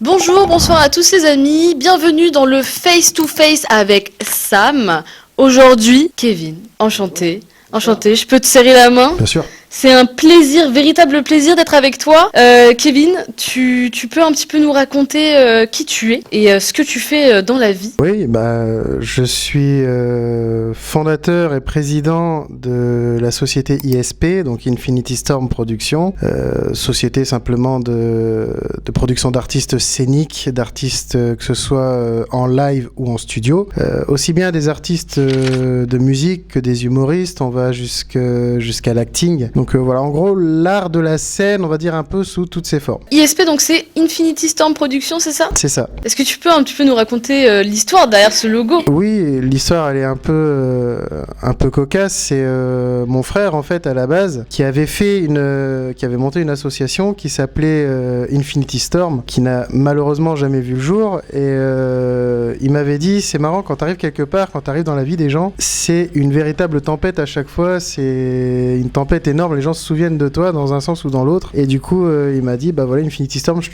Bonjour, bonsoir à tous les amis, bienvenue dans le Face to Face avec Sam. Aujourd'hui, Kevin, enchanté, je peux te serrer la main? Bien sûr. C'est un plaisir, véritable plaisir d'être avec toi. Kevin, tu peux un petit peu nous raconter qui tu es et ce que tu fais dans la vie? Oui, je suis fondateur et président de la société ISP, donc Infinity Storm Productions, société simplement de production d'artistes scéniques, d'artistes que ce soit en live ou en studio, aussi bien des artistes de musique que des humoristes, on va jusqu'à l'acting. Donc voilà, en gros, l'art de la scène, on va dire un peu sous toutes ses formes. ISP, donc c'est Infinity Storm Productions, c'est ça? C'est ça. Est-ce que tu peux un petit peu nous raconter l'histoire derrière ce logo? Oui, l'histoire, elle est un peu cocasse. C'est mon frère, en fait, à la base, qui avait monté une association qui s'appelait Infinity Storm, qui n'a malheureusement jamais vu le jour. Et il m'avait dit, c'est marrant, quand t'arrives quelque part, quand t'arrives dans la vie des gens, c'est une véritable tempête à chaque fois. C'est une tempête énorme. Les gens se souviennent de toi dans un sens ou dans l'autre. Et du coup, il m'a dit, bah voilà, Infinity Storm, je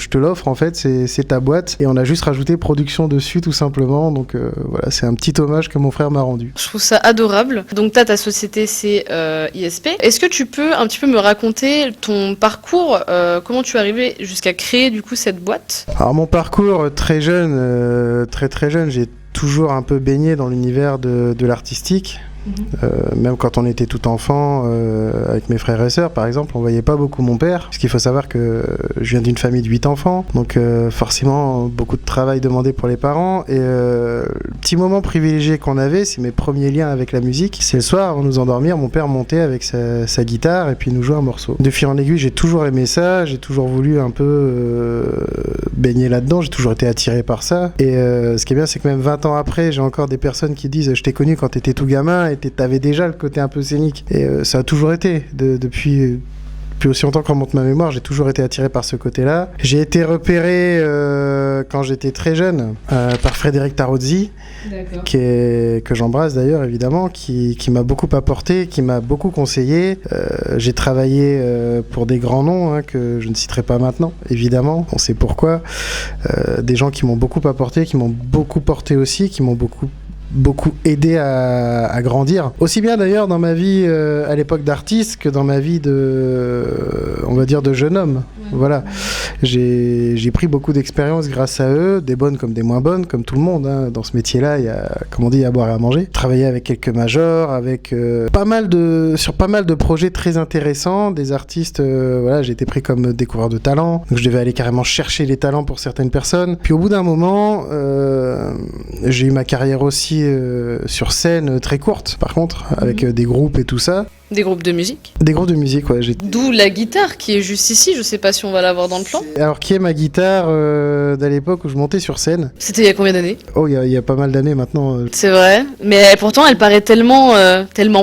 te l'offre, en fait, c'est ta boîte. Et on a juste rajouté production dessus, tout simplement. Donc voilà, c'est un petit hommage que mon frère m'a rendu. Je trouve ça adorable. Donc ta société, c'est ISP. Est-ce que tu peux un petit peu me raconter ton parcours, comment tu es arrivé jusqu'à créer du coup cette boîte? Alors mon parcours, très jeune, très jeune, j'ai toujours un peu baigné dans l'univers de l'artistique. Même quand on était tout enfant, avec mes frères et sœurs par exemple, on voyait pas beaucoup mon père, parce qu'il faut savoir que je viens d'une famille de 8 enfants, donc forcément beaucoup de travail demandé pour les parents, et le petit moment privilégié qu'on avait, c'est mes premiers liens avec la musique, c'est le soir avant de nous endormir, mon père montait avec sa guitare et puis nous jouait un morceau. De fil en aiguille, j'ai toujours aimé ça, j'ai toujours voulu un peu baigner là-dedans, j'ai toujours été attiré par ça, et ce qui est bien, c'est que même 20 ans après, j'ai encore des personnes qui disent je t'ai connu quand t'étais tout gamin, et t'avais déjà le côté un peu scénique, et ça a toujours été depuis aussi longtemps qu'on remonte ma mémoire, j'ai toujours été attiré par ce côté-là. J'ai été repéré quand j'étais très jeune par Frédéric Tarozzi, que j'embrasse d'ailleurs évidemment, qui m'a beaucoup apporté, qui m'a beaucoup conseillé. J'ai travaillé pour des grands noms que je ne citerai pas maintenant, évidemment, on sait pourquoi. Des gens qui m'ont beaucoup apporté, qui m'ont beaucoup porté aussi, qui m'ont beaucoup aidé à grandir. Aussi bien d'ailleurs dans ma vie à l'époque d'artiste que dans ma vie on va dire de jeune homme. Voilà. J'ai pris beaucoup d'expériences grâce à eux, des bonnes comme des moins bonnes, comme tout le monde. Dans ce métier-là, il y a, comme on dit, à boire et à manger. Travailler avec quelques majors, avec sur pas mal de projets très intéressants, des artistes. Voilà, j'ai été pris comme découvreur de talent, donc je devais aller carrément chercher les talents pour certaines personnes. Puis au bout d'un moment, j'ai eu ma carrière aussi sur scène très courte, par contre, avec des groupes et tout ça. Des groupes de musique? Des groupes de musique, ouais. D'où la guitare qui est juste ici, je sais pas si on va l'avoir dans le plan. Alors, qui est ma guitare d'à l'époque où je montais sur scène? C'était il y a combien d'années? Oh, il y a pas mal d'années maintenant. C'est vrai, mais pourtant elle paraît tellement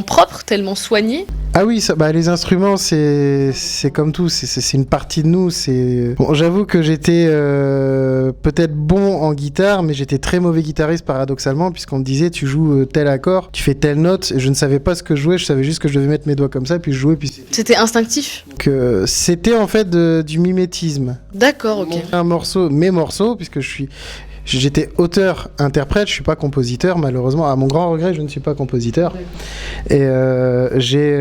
propre, tellement soignée. Ah oui, les instruments, c'est comme tout, c'est une partie de nous. Bon, j'avoue que j'étais peut-être bon en guitare, mais j'étais très mauvais guitariste paradoxalement, puisqu'on me disait tu joues tel accord, tu fais telle note, et je ne savais pas ce que je jouais, je savais juste que je devais mettre mes doigts comme ça, puis je jouais, puis c'était instinctif. Que c'était en fait du mimétisme. D'accord, ok. Mes morceaux, puisque j'étais auteur-interprète, je suis pas compositeur, malheureusement. À mon grand regret, je ne suis pas compositeur. Et j'ai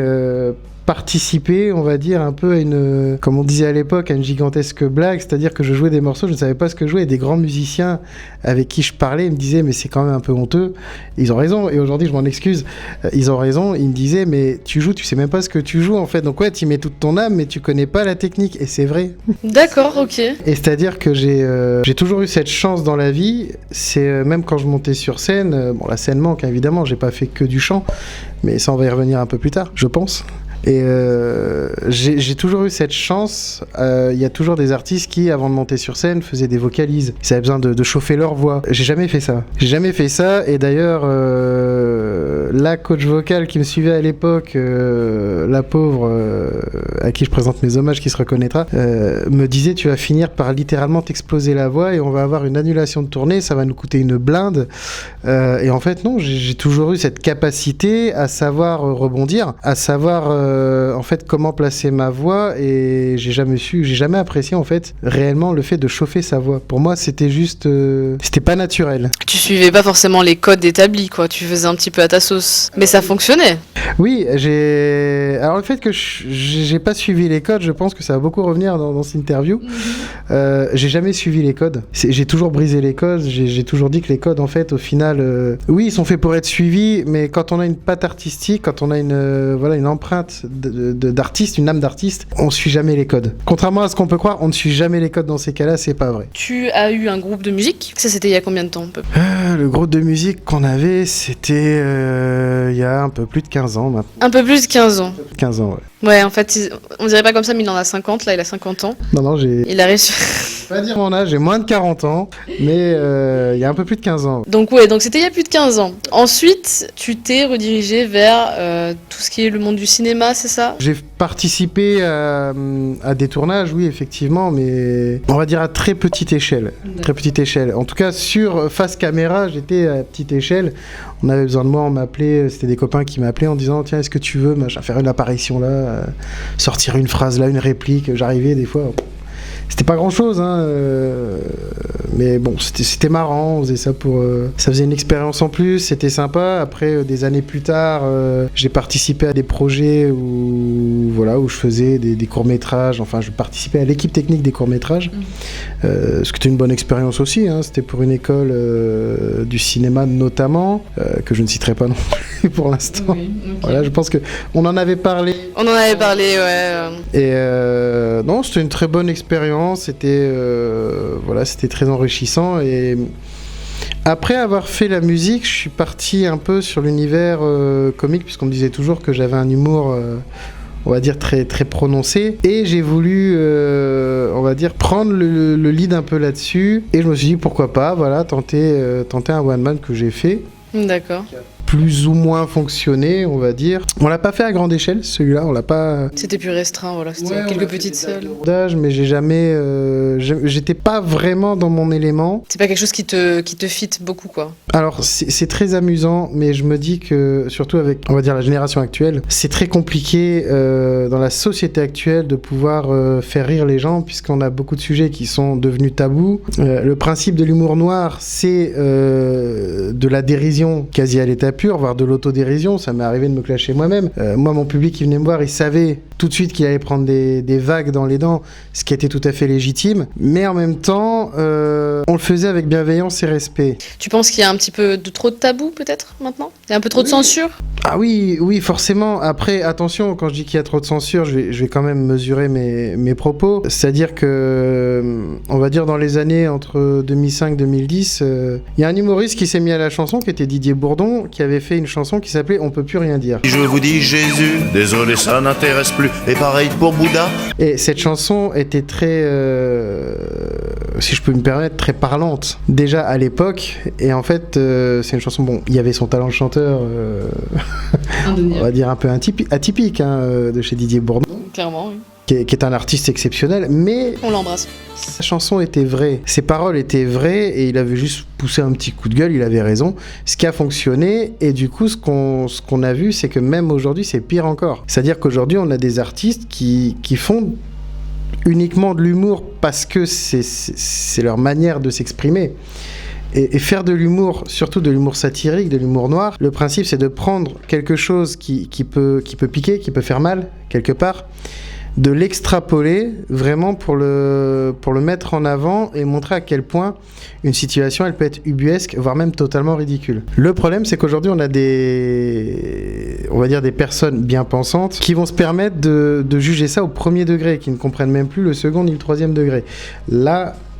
participé, on va dire, un peu à comme on disait à l'époque, à une gigantesque blague, c'est-à-dire que je jouais des morceaux, je ne savais pas ce que je jouais, et des grands musiciens avec qui je parlais, ils me disaient, mais c'est quand même un peu honteux. Ils ont raison, et aujourd'hui, je m'en excuse, ils ont raison, ils me disaient, mais tu joues, tu sais même pas ce que tu joues, en fait, donc ouais, tu y mets toute ton âme, mais tu connais pas la technique, et c'est vrai. D'accord, ok. Et c'est-à-dire que j'ai toujours eu cette chance dans la vie, c'est même quand je montais sur scène, bon, la scène manque, évidemment, j'ai pas fait que du chant, mais ça, on va y revenir un peu plus tard, je pense. Et j'ai toujours eu cette chance. Il y a toujours des artistes qui, avant de monter sur scène, faisaient des vocalises. Ils avaient besoin de chauffer leur voix. J'ai jamais fait ça. Et d'ailleurs, la coach vocale qui me suivait à l'époque, la pauvre, à qui je présente mes hommages, qui se reconnaîtra, me disait tu vas finir par littéralement t'exploser la voix et on va avoir une annulation de tournée, ça va nous coûter une blinde. Et en fait non, j'ai toujours eu cette capacité à savoir rebondir, à savoir en fait comment placer ma voix, et j'ai jamais apprécié en fait réellement le fait de chauffer sa voix. Pour moi c'était juste c'était pas naturel. Tu suivais pas forcément les codes établis, quoi. Tu faisais un petit peu à ta sauce. Mais ça fonctionnait. Oui, alors le fait que j'ai pas suivi les codes, je pense que ça va beaucoup revenir dans cette interview. J'ai jamais suivi les codes. J'ai toujours brisé les codes. J'ai toujours dit que les codes, en fait, au final, oui, ils sont faits pour être suivis, mais quand on a une patte artistique, quand on a une empreinte d'artiste, une âme d'artiste, on suit jamais les codes. Contrairement à ce qu'on peut croire, on ne suit jamais les codes dans ces cas-là, c'est pas vrai. Tu as eu un groupe de musique. Ça, c'était il y a combien de temps, un peu? Le groupe de musique qu'on avait, c'était il y a un peu plus de 15 ans maintenant. Un peu plus de 15 ans. 15 ans, ouais. Ouais, en fait, on dirait pas comme ça, mais il en a 50, là, il a 50 ans. Non, Il a réussi. Je vais pas dire mon âge, j'ai moins de 40 ans, mais il y a un peu plus de 15 ans. Donc c'était il y a plus de 15 ans. Ensuite, tu t'es redirigé vers tout ce qui est le monde du cinéma, c'est ça? J'ai participé à des tournages, oui, effectivement, mais on va dire à très petite échelle. Très petite échelle. En tout cas, sur face caméra, j'étais à petite échelle. On avait besoin de moi, on m'appelait, c'était des copains qui m'appelaient en disant tiens, est-ce que tu veux faire une apparition là, sortir une phrase là, une réplique. J'arrivais des fois. C'était pas grand chose, hein, mais bon, c'était marrant, on faisait ça ça faisait une expérience en plus, c'était sympa. Après, des années plus tard, j'ai participé à des projets où je faisais des courts-métrages, enfin, je participais à l'équipe technique des courts-métrages, ce qui était une bonne expérience aussi, hein, c'était pour une école du cinéma notamment, que je ne citerai pas non plus pour l'instant. Oui, okay. Voilà, je pense qu'on en avait parlé. On en avait parlé, ouais. Et non, c'était une très bonne expérience. C'était très enrichissant. Et après avoir fait la musique, je suis parti un peu sur l'univers comique, puisqu'on me disait toujours que j'avais un humour on va dire très, très prononcé, et j'ai voulu on va dire prendre le lead un peu là-dessus, et je me suis dit pourquoi pas tenter un one man que j'ai fait. D'accord. Plus ou moins fonctionné, on va dire. On l'a pas fait à grande échelle, celui-là, on l'a pas... C'était plus restreint, voilà, c'était quelques petites salles. Mais j'ai jamais... j'étais pas vraiment dans mon élément. C'est pas quelque chose qui te fit beaucoup, quoi. Alors, c'est très amusant, mais je me dis que, surtout avec, on va dire, la génération actuelle, c'est très compliqué dans la société actuelle de pouvoir faire rire les gens, puisqu'on a beaucoup de sujets qui sont devenus tabous. Le principe de l'humour noir, c'est de la dérision quasi à l'état pur, voire de l'autodérision. Ça m'est arrivé de me clasher moi-même. Moi, mon public qui venait me voir, il savait tout de suite qu'il allait prendre des vagues dans les dents, ce qui était tout à fait légitime. Mais en même temps, on le faisait avec bienveillance et respect. Tu penses qu'il y a un petit peu trop de tabous, peut-être, maintenant? Il y a un peu trop de censure? Ah oui, forcément. Après, attention, quand je dis qu'il y a trop de censure, je vais quand même mesurer mes propos. C'est-à-dire que, on va dire dans les années entre 2005 et 2010, il y a un humoriste qui s'est mis à la chanson, qui était Didier Bourdon, qui avait fait une chanson qui s'appelait On peut plus rien dire. Je vous dis Jésus, désolé ça n'intéresse plus, et pareil pour Bouddha. Et cette chanson était très, si je peux me permettre, très parlante, déjà à l'époque. Et en fait, c'est une chanson, bon, il y avait son talent de chanteur, on va dire un peu atypique de chez Didier Bourdon. Clairement, oui. Qui est un artiste exceptionnel, mais... On l'embrasse. Sa chanson était vraie, ses paroles étaient vraies, et il avait juste poussé un petit coup de gueule, il avait raison, ce qui a fonctionné, et du coup, ce qu'on a vu, c'est que même aujourd'hui, c'est pire encore. C'est-à-dire qu'aujourd'hui, on a des artistes qui font uniquement de l'humour parce que c'est leur manière de s'exprimer. Et faire de l'humour, surtout de l'humour satirique, de l'humour noir, le principe, c'est de prendre quelque chose qui peut piquer, qui peut faire mal, quelque part, de l'extrapoler vraiment pour le mettre en avant et montrer à quel point une situation elle peut être ubuesque, voire même totalement ridicule. Le problème, c'est qu'aujourd'hui on a des personnes bien pensantes qui vont se permettre de juger ça au premier degré, qui ne comprennent même plus le second ni le troisième degré.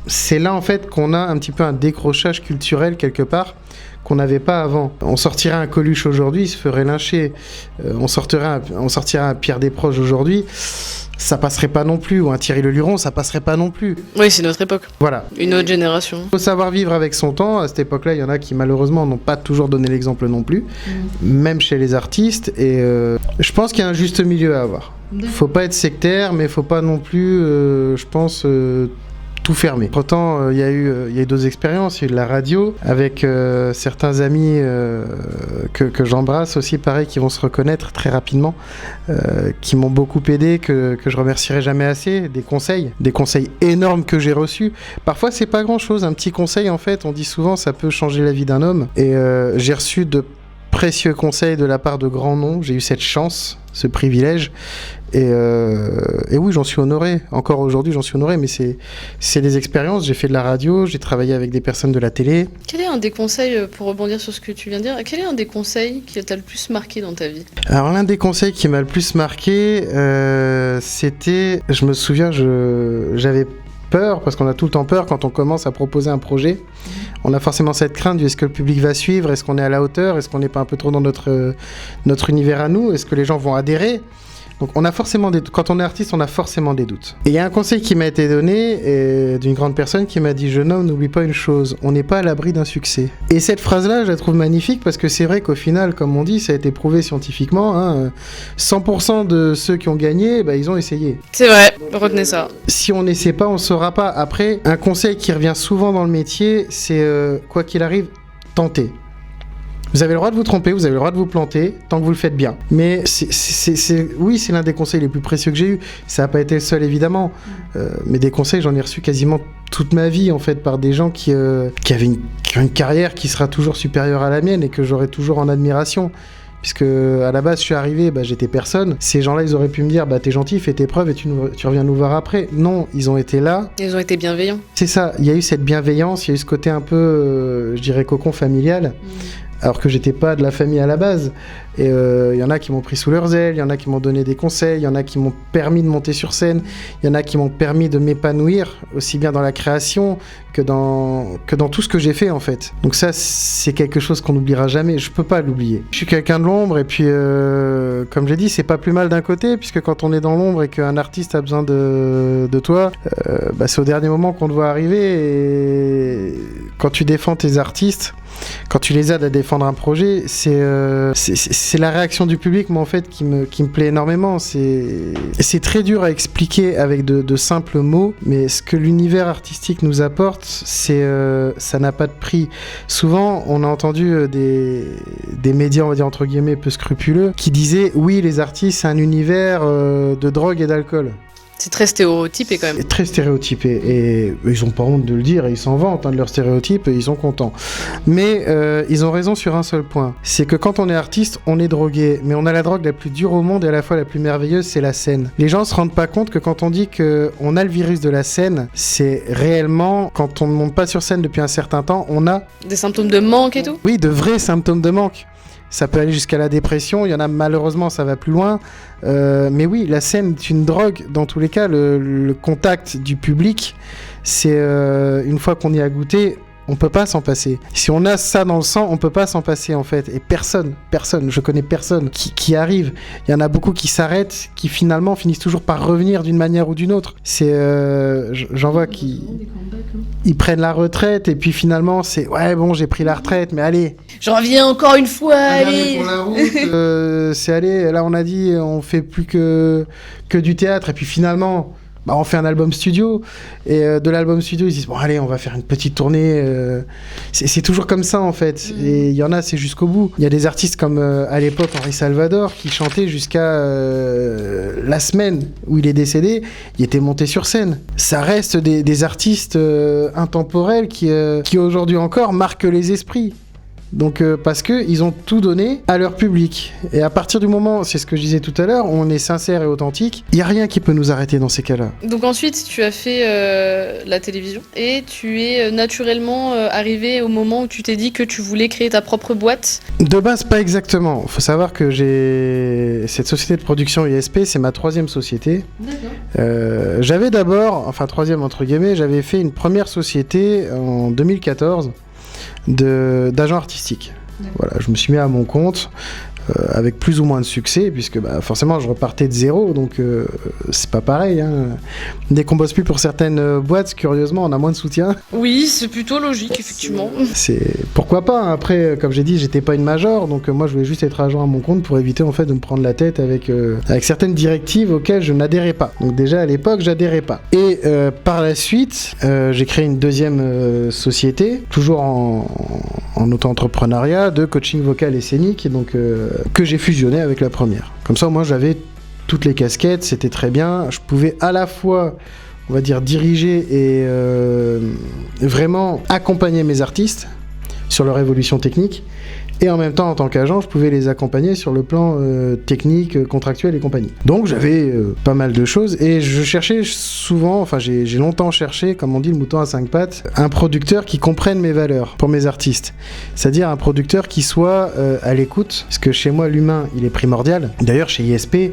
C'est là en fait qu'on a un petit peu un décrochage culturel quelque part qu'on n'avait pas avant. On sortirait un Coluche aujourd'hui, il se ferait lyncher. On sortirait un Pierre Desproges aujourd'hui. ça passerait pas non plus, ou un Thierry Leluron, ça passerait pas non plus. Oui, c'est notre époque. Voilà. Une autre génération. Il faut savoir vivre avec son temps. À cette époque-là, il y en a qui malheureusement n'ont pas toujours donné l'exemple non plus, même chez les artistes. Et je pense qu'il y a un juste milieu à avoir. Faut pas être sectaire, mais faut pas non plus, je pense, tout fermer. Pourtant, il y a eu d'autres expériences. Il y a eu de la radio avec certains amis que j'embrasse aussi, pareil, qui vont se reconnaître très rapidement, qui m'ont beaucoup aidé, que je remercierai jamais assez. Des conseils énormes que j'ai reçus. Parfois, c'est pas grand-chose. Un petit conseil, en fait, on dit souvent, ça peut changer la vie d'un homme. Et j'ai reçu de précieux conseils de la part de grands noms. J'ai eu cette chance, ce privilège. Et oui, j'en suis honoré. Encore aujourd'hui, j'en suis honoré. Mais c'est des expériences. J'ai fait de la radio, j'ai travaillé avec des personnes de la télé. Quel est un des conseils, pour rebondir sur ce que tu viens de dire, quel est un des conseils qui t'a le plus marqué dans ta vie ? Alors, l'un des conseils qui m'a le plus marqué, c'était... Je me souviens, j'avais peur, parce qu'on a tout le temps peur quand on commence à proposer un projet. On a forcément cette crainte du est-ce que le public va suivre, est-ce qu'on est à la hauteur, est-ce qu'on n'est pas un peu trop dans notre univers à nous, est-ce que les gens vont adhérer. Donc on a forcément quand on est artiste, on a forcément des doutes. Et il y a un conseil qui m'a été donné d'une grande personne qui m'a dit « Jeune homme, n'oublie pas une chose, on n'est pas à l'abri d'un succès ». Et cette phrase-là, je la trouve magnifique parce que c'est vrai qu'au final, comme on dit, ça a été prouvé scientifiquement, hein, 100% de ceux qui ont gagné, ils ont essayé. C'est vrai, retenez ça. Si on n'essaie pas, on ne saura pas. Après, un conseil qui revient souvent dans le métier, c'est quoi qu'il arrive, tenter. Vous avez le droit de vous tromper, vous avez le droit de vous planter, tant que vous le faites bien. Mais oui, c'est l'un des conseils les plus précieux que j'ai eu. Ça n'a pas été le seul, évidemment. Mais des conseils, j'en ai reçu quasiment toute ma vie, en fait, par des gens qui avaient une carrière qui sera toujours supérieure à la mienne et que j'aurai toujours en admiration. Puisque à la base, je suis arrivé, j'étais personne. Ces gens-là, ils auraient pu me dire, t'es gentil, fais tes preuves et tu reviens nous voir après. Non, ils ont été là. Ils ont été bienveillants. C'est ça, il y a eu cette bienveillance, il y a eu ce côté un peu, je dirais, cocon familial. Alors que j'étais pas de la famille à la base. Et il y en a qui m'ont pris sous leurs ailes, il y en a qui m'ont donné des conseils, il y en a qui m'ont permis de monter sur scène, il y en a qui m'ont permis de m'épanouir, aussi bien dans la création que dans tout ce que j'ai fait en fait. Donc ça, c'est quelque chose qu'on n'oubliera jamais, je peux pas l'oublier. Je suis quelqu'un de l'ombre et puis, comme j'ai dit, c'est pas plus mal d'un côté, puisque quand on est dans l'ombre et qu'un artiste a besoin de toi, c'est au dernier moment qu'on te voit arriver et quand tu défends tes artistes, quand tu les aides à défendre un projet, c'est la réaction du public, moi en fait, qui me plaît énormément. C'est très dur à expliquer avec de simples mots, mais ce que l'univers artistique nous apporte, ça n'a pas de prix. Souvent, on a entendu des médias, on va dire entre guillemets, peu scrupuleux, qui disaient oui, les artistes, c'est un univers de drogue et d'alcool. C'est très stéréotypé quand même. Très stéréotypé. Et ils ont pas honte de le dire, et ils s'en vantent de leurs stéréotypes, et ils sont contents. Mais ils ont raison sur un seul point. C'est que quand on est artiste, on est drogué. Mais on a la drogue la plus dure au monde et à la fois la plus merveilleuse, c'est la scène. Les gens se rendent pas compte que quand on dit qu'on a le virus de la scène, c'est réellement, quand on ne monte pas sur scène depuis un certain temps, on a... Des symptômes de manque et tout ? Oui, de vrais symptômes de manque. Ça peut aller jusqu'à la dépression, il y en a malheureusement, ça va plus loin. Mais oui, la scène est une drogue, dans tous les cas, le contact du public, c'est une fois qu'on y a goûté, on peut pas s'en passer. Si on a ça dans le sang, on peut pas s'en passer en fait. Et personne, je connais personne qui arrive. Il y en a beaucoup qui s'arrêtent, qui finalement finissent toujours par revenir d'une manière ou d'une autre. J'en vois qui... Ils prennent la retraite et puis finalement c'est ouais bon j'ai pris la retraite mais allez je reviens encore une fois allez pour la route c'est allez là on a dit on fait plus que du théâtre et puis finalement on fait un album studio et de l'album studio ils disent bon allez on va faire une petite tournée c'est toujours comme ça en fait et il y en a c'est jusqu'au bout. Il y a des artistes comme à l'époque Henri Salvador qui chantait jusqu'à la semaine où il est décédé, il était monté sur scène. Ça reste des artistes intemporels qui aujourd'hui encore marquent les esprits. Donc parce qu'ils ont tout donné à leur public. Et à partir du moment, c'est ce que je disais tout à l'heure, on est sincère et authentique, il n'y a rien qui peut nous arrêter dans ces cas-là. Donc ensuite, tu as fait la télévision et tu es naturellement arrivé au moment où tu t'es dit que tu voulais créer ta propre boîte. De base, pas exactement. Il faut savoir que j'ai cette société de production ISP, c'est ma 3e société. D'accord. J'avais d'abord, enfin 3e entre guillemets, j'avais fait une première société en 2014 d'agent artistique. Voilà, je me suis mis à mon compte. avec plus ou moins de succès, puisque forcément je repartais de zéro, donc c'est pas pareil. Hein. Dès qu'on bosse plus pour certaines boîtes, curieusement, on a moins de soutien. Oui, c'est plutôt logique, effectivement. Pourquoi pas, hein. Après, comme j'ai dit, j'étais pas une major, donc moi je voulais juste être agent à mon compte pour éviter en fait de me prendre la tête avec certaines directives auxquelles je n'adhérais pas. Donc déjà à l'époque, j'adhérais pas. Et par la suite, j'ai créé une deuxième société, toujours en auto-entrepreneuriat, de coaching vocal et scénique, et donc que j'ai fusionné avec la première. Comme ça, moi, j'avais toutes les casquettes, c'était très bien. Je pouvais à la fois, on va dire, diriger et vraiment accompagner mes artistes sur leur évolution technique. Et en même temps, en tant qu'agent, je pouvais les accompagner sur le plan technique, contractuel et compagnie. Donc j'avais pas mal de choses et je cherchais souvent, enfin j'ai longtemps cherché, comme on dit, le mouton à 5 pattes, un producteur qui comprenne mes valeurs pour mes artistes. C'est-à-dire un producteur qui soit à l'écoute, parce que chez moi, l'humain, il est primordial. D'ailleurs, chez ISP,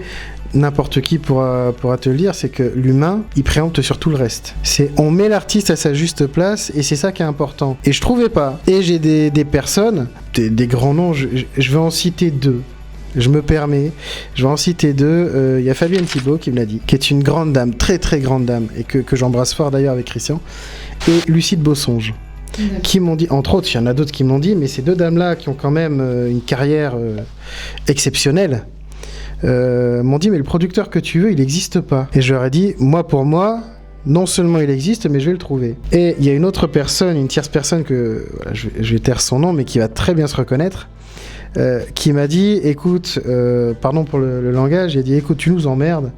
n'importe qui pourra te le dire, c'est que l'humain, il préempte sur tout le reste. On met l'artiste à sa juste place et c'est ça qui est important. Et je trouvais pas. Et j'ai des personnes, des grands noms, je vais en citer deux. Je me permets, je vais en citer deux. Il y a Fabienne Thibault qui me l'a dit, qui est une grande dame, très très grande dame, et que j'embrasse fort d'ailleurs avec Christian, et Lucide Bossonge. Qui m'ont dit, entre autres, il y en a d'autres qui m'ont dit, mais ces deux dames-là qui ont quand même une carrière exceptionnelle, m'ont dit mais le producteur que tu veux il n'existe pas. Et je leur ai dit pour moi non seulement il existe mais je vais le trouver. Et il y a une autre personne, une tierce personne que voilà, je vais taire son nom mais qui va très bien se reconnaître, qui m'a dit écoute, pardon pour le langage, il a dit écoute tu nous emmerdes,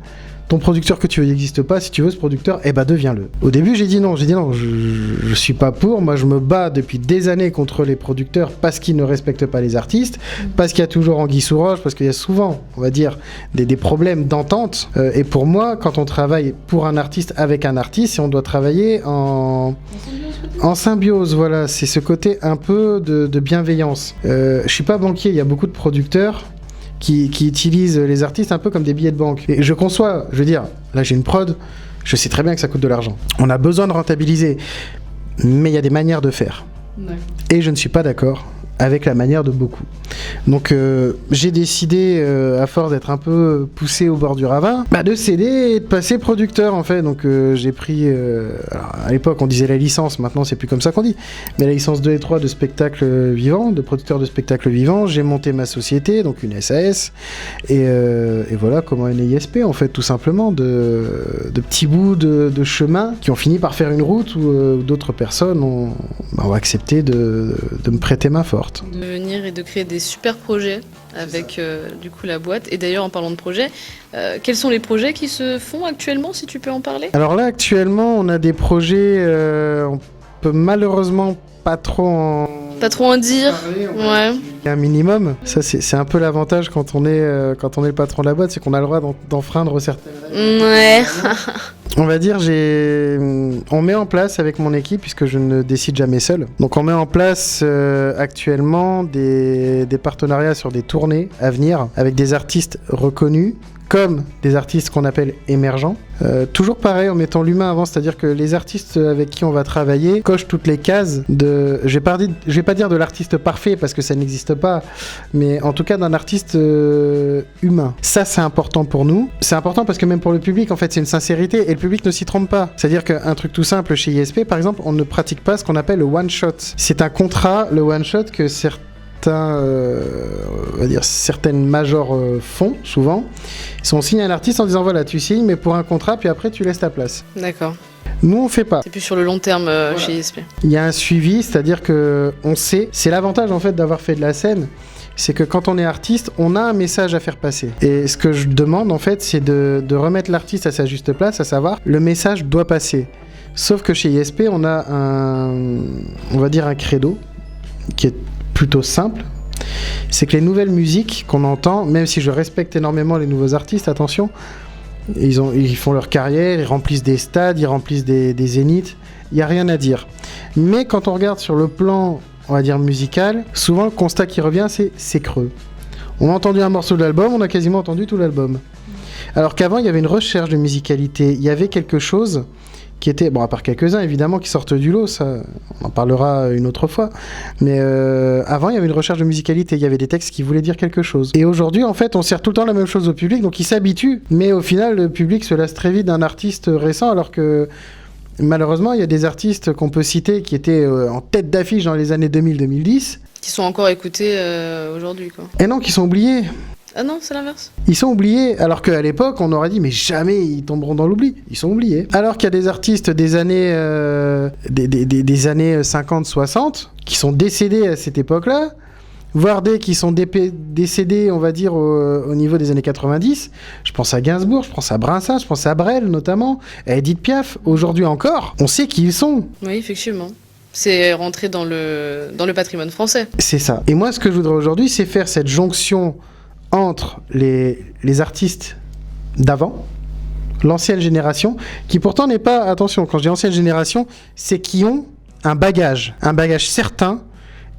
ton producteur que tu veux n'existe pas, si tu veux ce producteur, deviens-le. Au début j'ai dit non, je suis pas pour, moi je me bats depuis des années contre les producteurs parce qu'ils ne respectent pas les artistes, parce qu'il y a toujours anguille sous roche, parce qu'il y a souvent, on va dire, des problèmes d'entente, et pour moi, quand on travaille pour un artiste avec un artiste, on doit travailler en symbiose, voilà, c'est ce côté un peu de bienveillance. Je suis pas banquier, il y a beaucoup de producteurs qui utilisent les artistes un peu comme des billets de banque. Et je conçois, je veux dire, là j'ai une prod, je sais très bien que ça coûte de l'argent. On a besoin de rentabiliser, mais il y a des manières de faire. Ouais. Et je ne suis pas d'accord avec la manière de beaucoup. Donc j'ai décidé, à force d'être un peu poussé au bord du ravin, de céder et de passer producteur en fait. Donc j'ai pris, alors, à l'époque on disait la licence, maintenant c'est plus comme ça qu'on dit, mais la licence 2 et 3 de spectacle vivant, de producteur de spectacle vivant. J'ai monté ma société, donc une SAS, et voilà comment est né ISP en fait, tout simplement, de petits bouts de chemin qui ont fini par faire une route où d'autres personnes ont accepté de me prêter main forte. De venir et de créer des super projets avec du coup la boîte. Et d'ailleurs en parlant de projets, quels sont les projets qui se font actuellement, si tu peux en parler? Alors là actuellement on a des projets, on peut malheureusement pas trop en dire. Ouais. Il y a un minimum. Ça c'est un peu l'avantage quand on est le patron de la boîte, c'est qu'on a le droit d'enfreindre certaines règles. Ouais. On va dire, on met en place avec mon équipe, puisque je ne décide jamais seul. Donc on met en place actuellement des partenariats sur des tournées à venir avec des artistes reconnus, comme des artistes qu'on appelle émergents. Toujours pareil, en mettant l'humain avant, c'est-à-dire que les artistes avec qui on va travailler cochent toutes les cases de... Je vais pas dire de l'artiste parfait, parce que ça n'existe pas, mais en tout cas d'un artiste humain. Ça, c'est important pour nous. C'est important parce que même pour le public, en fait, c'est une sincérité, et le public ne s'y trompe pas. C'est-à-dire qu'un truc tout simple chez ISP, par exemple, on ne pratique pas ce qu'on appelle le one-shot. C'est un contrat, le one-shot, que on va dire certaines majors font souvent. On signe un artiste en disant voilà, tu signes mais pour un contrat, puis après tu laisses ta place. D'accord. Nous on fait pas. C'est plus sur le long terme voilà. Chez ISP. Il y a un suivi, c'est-à-dire que on sait, c'est l'avantage en fait d'avoir fait de la scène, c'est que quand on est artiste, on a un message à faire passer. Et ce que je demande en fait, c'est de remettre l'artiste à sa juste place, à savoir le message doit passer. Sauf que chez ISP, on a on va dire un credo qui est plutôt simple, c'est que les nouvelles musiques qu'on entend, même si je respecte énormément les nouveaux artistes, attention, ils font leur carrière, ils remplissent des stades, ils remplissent des zéniths, il n'y a rien à dire. Mais quand on regarde sur le plan, on va dire musical, souvent le constat qui revient, c'est creux. On a entendu un morceau de l'album, on a quasiment entendu tout l'album. Alors qu'avant, il y avait une recherche de musicalité, il y avait quelque chose qui étaient, bon, à part quelques-uns évidemment qui sortent du lot, ça on en parlera une autre fois, mais avant il y avait une recherche de musicalité, il y avait des textes qui voulaient dire quelque chose. Et aujourd'hui en fait on sert tout le temps la même chose au public, donc il s'habitue, mais au final le public se lasse très vite d'un artiste récent, alors que malheureusement il y a des artistes qu'on peut citer qui étaient en tête d'affiche dans les années 2000-2010. Qui sont encore écoutés aujourd'hui, quoi. Et non, qui sont oubliés. Ah non, c'est l'inverse. Ils sont oubliés, alors qu'à l'époque, on aurait dit, mais jamais ils tomberont dans l'oubli. Ils sont oubliés. Alors qu'il y a des artistes des années, des années 50-60 qui sont décédés à cette époque-là, voire des qui sont décédés, on va dire, au niveau des années 90. Je pense à Gainsbourg, je pense à Brassens, je pense à Brel notamment, à Edith Piaf. Aujourd'hui encore, on sait qui ils sont. Oui, effectivement. C'est rentré dans le patrimoine français. C'est ça. Et moi, ce que je voudrais aujourd'hui, c'est faire cette jonction entre les artistes d'avant, l'ancienne génération, qui pourtant n'est pas, attention, quand je dis ancienne génération, c'est qui ont un bagage certain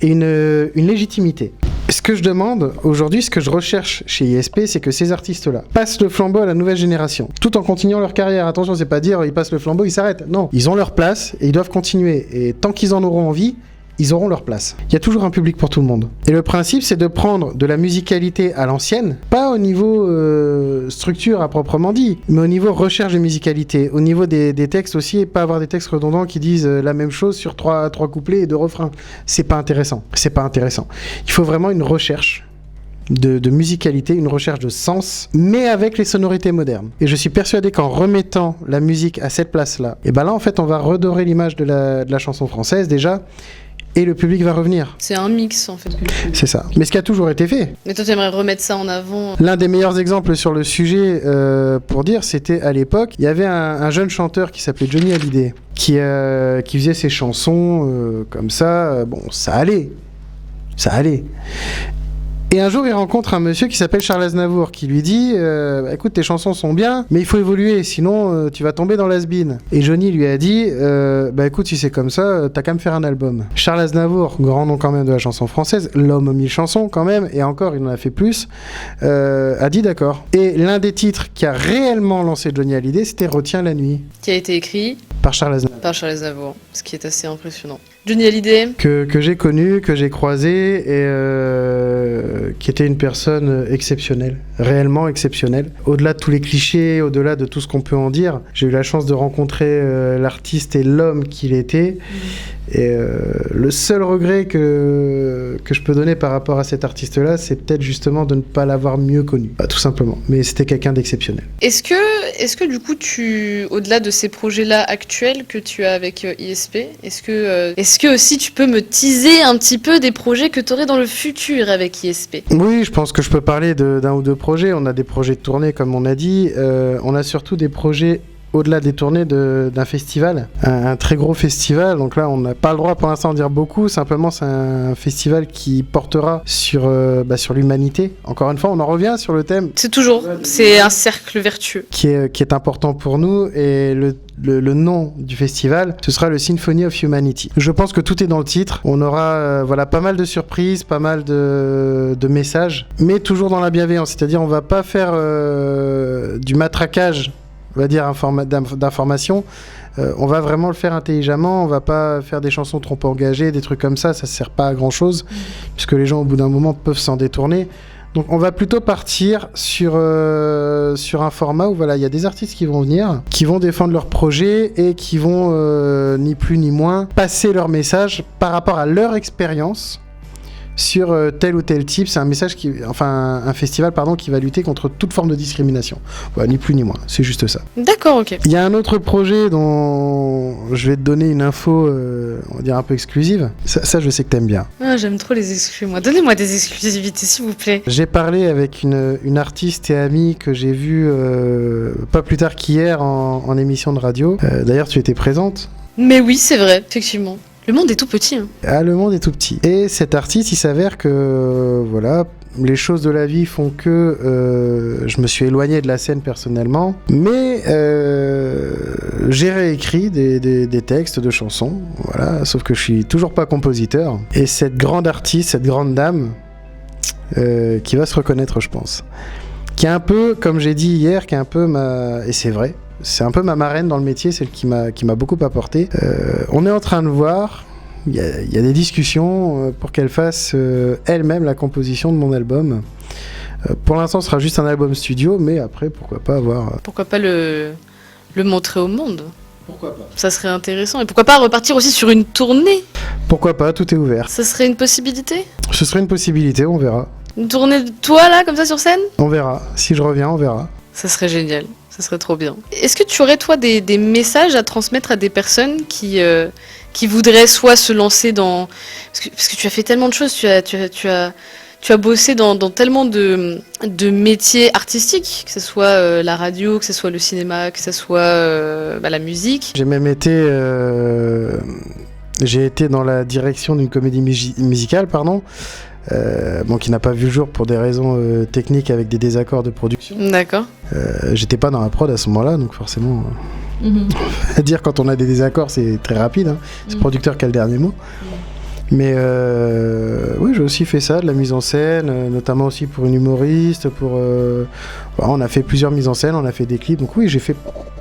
et une légitimité. Ce que je demande aujourd'hui, ce que je recherche chez ISP, c'est que ces artistes-là passent le flambeau à la nouvelle génération, tout en continuant leur carrière. Attention, c'est pas dire ils passent le flambeau, ils s'arrêtent. Non, ils ont leur place et ils doivent continuer. Et tant qu'ils en auront envie, ils auront leur place. Il y a toujours un public pour tout le monde. Et le principe, c'est de prendre de la musicalité à l'ancienne, pas au niveau structure à proprement dit, mais au niveau recherche de musicalité, au niveau des textes aussi, et pas avoir des textes redondants qui disent la même chose sur trois couplets et deux refrains. C'est pas intéressant. C'est pas intéressant. Il faut vraiment une recherche de musicalité, une recherche de sens, mais avec les sonorités modernes. Et je suis persuadé qu'en remettant la musique à cette place-là, et ben là, en fait, on va redorer l'image de la chanson française déjà, et le public va revenir. C'est un mix, en fait. C'est ça. Mais ce qui a toujours été fait. Mais toi, t'aimerais remettre ça en avant. L'un des meilleurs exemples sur le sujet, pour dire, c'était à l'époque, il y avait un jeune chanteur qui s'appelait Johnny Hallyday, qui faisait ses chansons comme ça. Bon, ça allait. Ça allait. Et un jour, il rencontre un monsieur qui s'appelle Charles Aznavour, qui lui dit écoute, tes chansons sont bien, mais il faut évoluer, sinon tu vas tomber dans l'has-been. Et Johnny lui a dit écoute, si c'est comme ça, t'as qu'à me faire un album. Charles Aznavour, grand nom quand même de la chanson française, l'homme aux 1000 chansons quand même, et encore, il en a fait plus, a dit d'accord. Et l'un des titres qui a réellement lancé Johnny Hallyday, c'était Retiens la nuit. Qui a été écrit par Charles Aznavour. Par Charles Aznavour, ce qui est assez impressionnant. Johnny Hallyday que j'ai connu, que j'ai croisé et qui était une personne exceptionnelle, réellement exceptionnelle. Au-delà de tous les clichés, au-delà de tout ce qu'on peut en dire, j'ai eu la chance de rencontrer l'artiste et l'homme qu'il était. Et le seul regret que je peux donner par rapport à cet artiste-là, c'est peut-être justement de ne pas l'avoir mieux connu, tout simplement. Mais c'était quelqu'un d'exceptionnel. Est-ce que du coup, au-delà de ces projets-là actuels que tu as avec ISP, est-ce que aussi tu peux me teaser un petit peu des projets que tu aurais dans le futur avec ISP ? Oui, je pense que je peux parler d'un ou deux projets. On a des projets de tournée, comme on a dit. On a surtout des projets au-delà des tournées d'un festival, un très gros festival. Donc là, on n'a pas le droit pour l'instant de dire beaucoup. Simplement, c'est un festival qui portera sur l'humanité. Encore une fois, on en revient sur le thème. C'est un cercle vertueux. Qui est important pour nous. Et le nom du festival, ce sera le Symphony of Humanity. Je pense que tout est dans le titre. On aura pas mal de surprises, pas mal de messages, mais toujours dans la bienveillance. C'est-à-dire, on va pas faire du matraquage, on va dire, d'information. On va vraiment le faire intelligemment. On va pas faire des chansons trop engagées, des trucs comme ça sert pas à grand chose, puisque les gens au bout d'un moment peuvent s'en détourner. Donc on va plutôt partir sur un format où il y a des artistes qui vont venir, qui vont défendre leur projet et qui vont ni plus ni moins passer leur message par rapport à leur expérience sur tel ou tel type. C'est un festival qui va lutter contre toute forme de discrimination. Voilà, ni plus ni moins, c'est juste ça. D'accord, ok. Il y a un autre projet dont je vais te donner une info, on va dire un peu exclusive. Ça, je sais que t'aimes bien. Ah, j'aime trop les exclus, moi. Donnez-moi des exclusivités, s'il vous plaît. J'ai parlé avec une artiste et amie que j'ai vue pas plus tard qu'hier en émission de radio. D'ailleurs, tu étais présente. Mais oui, c'est vrai, effectivement. Le monde est tout petit. Hein. Ah, le monde est tout petit. Et cet artiste, il s'avère que, les choses de la vie font que je me suis éloigné de la scène personnellement. Mais j'ai réécrit des textes de chansons. Voilà, sauf que je suis toujours pas compositeur. Et cette grande artiste, cette grande dame, qui va se reconnaître, je pense. Qui est un peu, comme j'ai dit hier, et c'est vrai, C'est un peu ma marraine dans le métier, celle qui m'a beaucoup apporté. On est en train de voir, il y a des discussions pour qu'elle fasse elle-même la composition de mon album. Pour l'instant, ce sera juste un album studio, mais après, pourquoi pas avoir... Pourquoi pas le montrer au monde? Pourquoi pas? Ça serait intéressant. Et pourquoi pas repartir aussi sur une tournée? Pourquoi pas, tout est ouvert. Ça serait une possibilité? Ce serait une possibilité, on verra. Une tournée de toi, là, comme ça, sur scène? On verra. Si je reviens, on verra. Ça serait génial. Ça serait trop bien. Est-ce que tu aurais, toi, des messages à transmettre à des personnes qui voudraient soit se lancer dans... Parce que tu as fait tellement de choses, tu as bossé dans tellement de métiers artistiques, que ce soit la radio, que ce soit le cinéma, que ce soit la musique. J'ai même été... J'ai été dans la direction d'une comédie musicale, pardon, qui n'a pas vu le jour pour des raisons techniques avec des désaccords de production. D'accord. J'étais pas dans la prod à ce moment-là, donc forcément... dire quand on a des désaccords, c'est très rapide, hein. C'est le producteur qui a le dernier mot. Mais oui, j'ai aussi fait ça, de la mise en scène, notamment aussi pour une humoriste, on a fait plusieurs mises en scène, on a fait des clips, donc oui, j'ai fait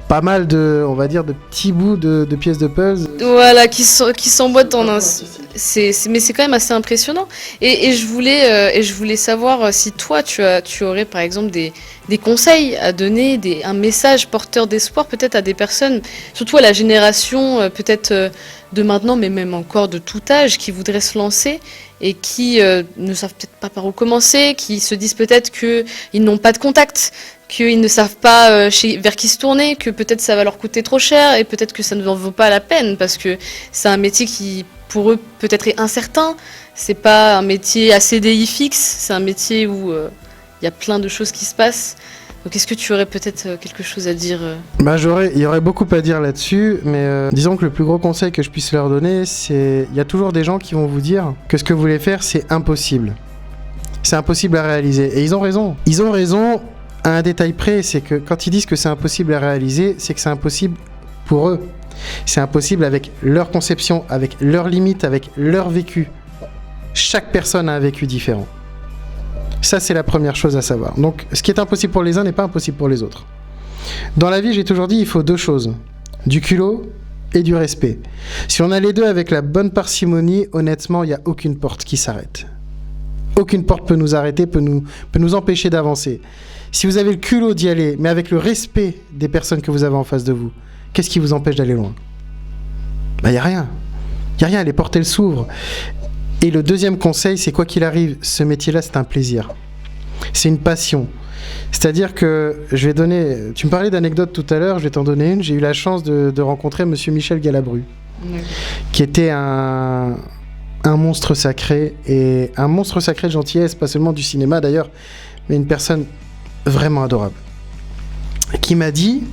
pas mal de, on va dire, de petits bouts de pièces de puzzle. Voilà, qui s'emboîtent en un... mais c'est quand même assez impressionnant. Et je voulais savoir si toi, tu aurais par exemple des conseils à donner, un message porteur d'espoir peut-être à des personnes, surtout à la génération peut-être de maintenant, mais même encore de tout âge, qui voudraient se lancer et qui ne savent peut-être pas par où commencer, qui se disent peut-être qu'ils n'ont pas de contact, qu'ils ne savent pas vers qui se tourner, que peut-être ça va leur coûter trop cher et peut-être que ça ne en vaut pas la peine parce que c'est un métier qui, pour eux, peut-être est incertain. C'est pas un métier à CDI fixe, c'est un métier où il y a plein de choses qui se passent. Donc est-ce que tu aurais peut-être quelque chose à dire Il y aurait beaucoup à dire là-dessus, mais disons que le plus gros conseil que je puisse leur donner, c'est... Il y a toujours des gens qui vont vous dire que ce que vous voulez faire, c'est impossible. C'est impossible à réaliser. Et ils ont raison. Ils ont raison à un détail près, c'est que quand ils disent que c'est impossible à réaliser, c'est que c'est impossible pour eux. C'est impossible avec leur conception, avec leurs limites, avec leur vécu. Chaque personne a un vécu différent. Ça, c'est la première chose à savoir. Donc, ce qui est impossible pour les uns n'est pas impossible pour les autres. Dans la vie, j'ai toujours dit, il faut deux choses. Du culot et du respect. Si on a les deux avec la bonne parcimonie, honnêtement, il n'y a aucune porte qui s'arrête. Aucune porte peut nous arrêter, peut nous empêcher d'avancer. Si vous avez le culot d'y aller, mais avec le respect des personnes que vous avez en face de vous, qu'est-ce qui vous empêche d'aller loin? Il n'y a rien. Il n'y a rien, les portes, elles s'ouvrent. Et le deuxième conseil, c'est quoi qu'il arrive, ce métier-là, c'est un plaisir. C'est une passion. C'est-à-dire que, je vais donner... Tu me parlais d'anecdotes tout à l'heure, je vais t'en donner une. J'ai eu la chance de rencontrer monsieur Michel Galabru, qui était un monstre sacré, et un monstre sacré de gentillesse, pas seulement du cinéma d'ailleurs, mais une personne vraiment adorable. Qui m'a dit...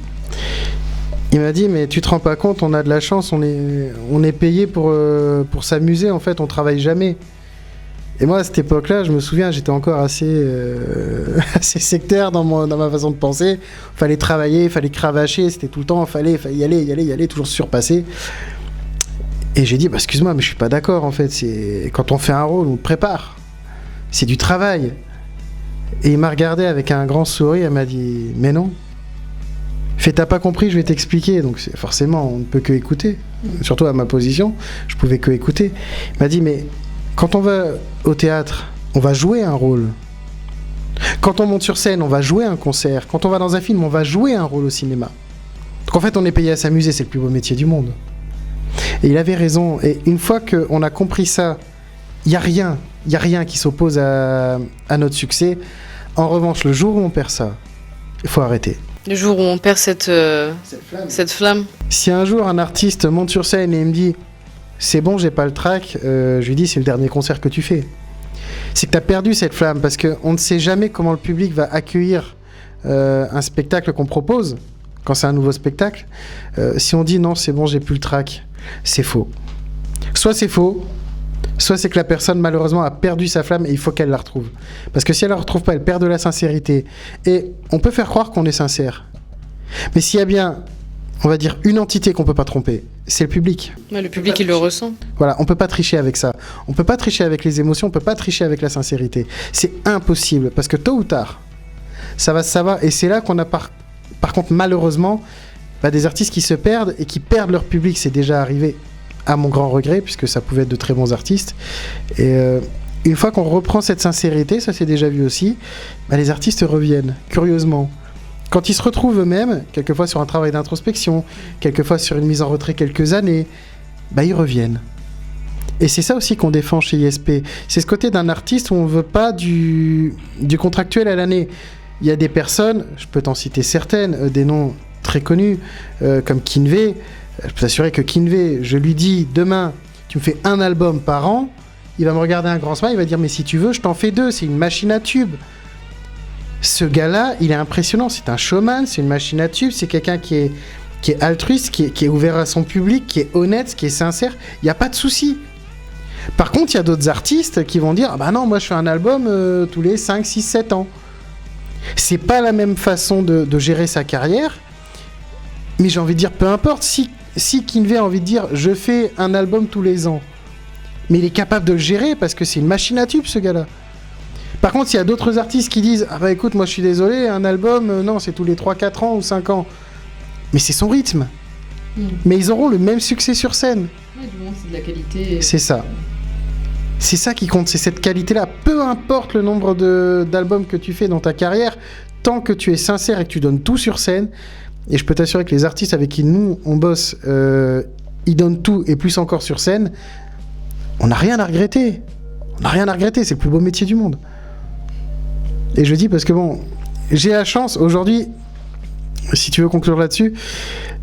Il m'a dit, mais tu te rends pas compte, on a de la chance, on est payé pour s'amuser, en fait, on travaille jamais. Et moi, à cette époque-là, je me souviens, j'étais encore assez sectaire dans ma façon de penser. Il fallait travailler, il fallait cravacher, c'était tout le temps, il fallait y aller, toujours surpasser. Et j'ai dit, excuse-moi, mais je suis pas d'accord, en fait. Quand on fait un rôle, on le prépare. C'est du travail. Et il m'a regardé avec un grand sourire, il m'a dit, mais non. T'as pas compris, je vais t'expliquer. Donc forcément, on ne peut que écouter. Surtout à ma position, je pouvais que écouter. Il m'a dit, mais quand on va au théâtre, on va jouer un rôle. Quand on monte sur scène, on va jouer un concert. Quand on va dans un film, on va jouer un rôle au cinéma. Donc en fait, on est payé à s'amuser, c'est le plus beau métier du monde. Et il avait raison. Et une fois qu'on a compris ça, il n'y a rien qui s'oppose à notre succès. En revanche, le jour où on perd ça, il faut arrêter. Le jour où on perd cette flamme. Si un jour un artiste monte sur scène et il me dit c'est bon, j'ai pas le trac, je lui dis c'est le dernier concert que tu fais. C'est que tu as perdu cette flamme parce qu'on ne sait jamais comment le public va accueillir un spectacle qu'on propose quand c'est un nouveau spectacle. Si on dit non, c'est bon, j'ai plus le trac, c'est faux. Soit c'est faux, soit c'est que la personne malheureusement a perdu sa flamme et il faut qu'elle la retrouve. Parce que si elle la retrouve pas, elle perd de la sincérité. Et on peut faire croire qu'on est sincère. Mais s'il y a bien, on va dire, une entité qu'on peut pas tromper, c'est le public. Ouais, le public, il le ressent. Voilà, on peut pas tricher avec ça. On peut pas tricher avec les émotions, on peut pas tricher avec la sincérité. C'est impossible, parce que tôt ou tard, ça va se savoir. Et c'est là qu'on a par contre, malheureusement, des artistes qui se perdent et qui perdent leur public. C'est déjà arrivé à mon grand regret, puisque ça pouvait être de très bons artistes. Et une fois qu'on reprend cette sincérité, ça s'est déjà vu aussi, les artistes reviennent, curieusement. Quand ils se retrouvent eux-mêmes, quelquefois sur un travail d'introspection, quelquefois sur une mise en retrait quelques années, ils reviennent. Et c'est ça aussi qu'on défend chez ISP. C'est ce côté d'un artiste où on ne veut pas du contractuel à l'année. Il y a des personnes, je peux t'en citer certaines, des noms très connus, comme Kinvey. Je peux t'assurer que Kinvey, je lui dis demain, tu me fais un album par an, il va me regarder un grand smile, il va dire mais si tu veux, je t'en fais 2, c'est une machine à tube. Ce gars-là, il est impressionnant, c'est un showman, c'est une machine à tube, c'est quelqu'un qui est altruiste, qui est ouvert à son public, qui est honnête, qui est sincère, il n'y a pas de souci. Par contre, il y a d'autres artistes qui vont dire non, moi je fais un album tous les 5, 6, 7 ans. C'est pas la même façon de gérer sa carrière, mais j'ai envie de dire, peu importe, si Kinvey a envie de dire je fais un album tous les ans, mais il est capable de le gérer parce que c'est une machine à tube ce gars-là. Par contre, il y a d'autres artistes qui disent écoute, moi je suis désolé, un album, non, c'est tous les 3, 4 ans ou 5 ans. Mais c'est son rythme. Mais ils auront le même succès sur scène. Ouais, du moins, c'est de la qualité. C'est ça. C'est ça qui compte, c'est cette qualité-là. Peu importe le nombre d'albums que tu fais dans ta carrière, tant que tu es sincère et que tu donnes tout sur scène, et je peux t'assurer que les artistes avec qui nous, on bosse, ils donnent tout et plus encore sur scène, on n'a rien à regretter. On n'a rien à regretter, c'est le plus beau métier du monde. Et je dis parce que j'ai la chance, aujourd'hui, si tu veux conclure là-dessus,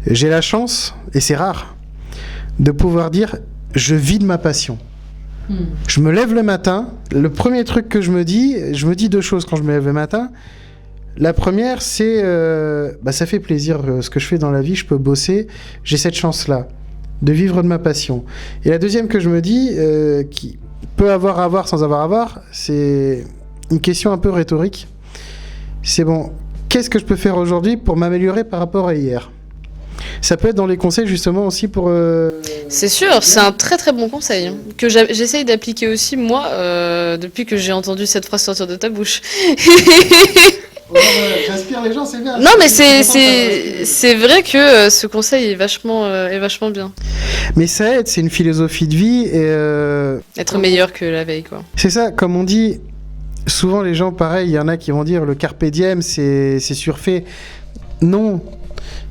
j'ai la chance, et c'est rare, de pouvoir dire, je vis de ma passion. Je me lève le matin, le premier truc que je me dis 2 choses quand je me lève le matin. La première, c'est ça fait plaisir ce que je fais dans la vie, je peux bosser, j'ai cette chance-là de vivre de ma passion. Et la deuxième que je me dis, qui peut avoir à voir sans avoir à voir, c'est une question un peu rhétorique. C'est qu'est-ce que je peux faire aujourd'hui pour m'améliorer par rapport à hier ? Ça peut être dans les conseils justement aussi pour... C'est sûr, c'est un très très bon conseil que j'essaye d'appliquer aussi moi depuis que j'ai entendu cette phrase sortir de ta bouche. J'inspire les gens, c'est bien. Non mais c'est vrai que ce conseil est vachement bien. Mais ça aide, c'est une philosophie de vie et... Être meilleur que la veille quoi. C'est ça, comme on dit, souvent les gens pareil, il y en a qui vont dire le carpe diem c'est surfait.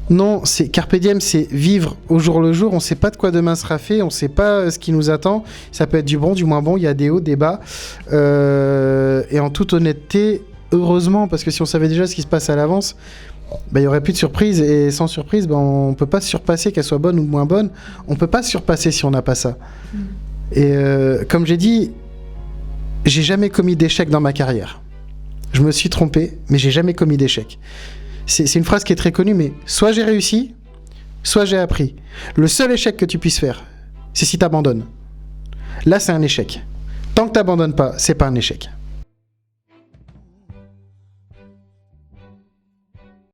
Non, c'est carpe diem, c'est vivre au jour le jour. On ne sait pas de quoi demain sera fait, on ne sait pas ce qui nous attend. Ça peut être du bon, du moins bon, il y a des hauts, des bas. Et en toute honnêteté, heureusement, parce que si on savait déjà ce qui se passe à l'avance, il n'y aurait plus de surprise. Et sans surprise, on ne peut pas se surpasser, qu'elle soit bonne ou moins bonne. On ne peut pas se surpasser si on n'a pas ça. Et comme j'ai dit, j'ai jamais commis d'échec dans ma carrière. Je me suis trompé, mais j'ai jamais commis d'échec. C'est une phrase qui est très connue, mais soit j'ai réussi, soit j'ai appris. Le seul échec que tu puisses faire, c'est si tu abandonnes. Là, c'est un échec. Tant que tu n'abandonnes pas, c'est pas un échec.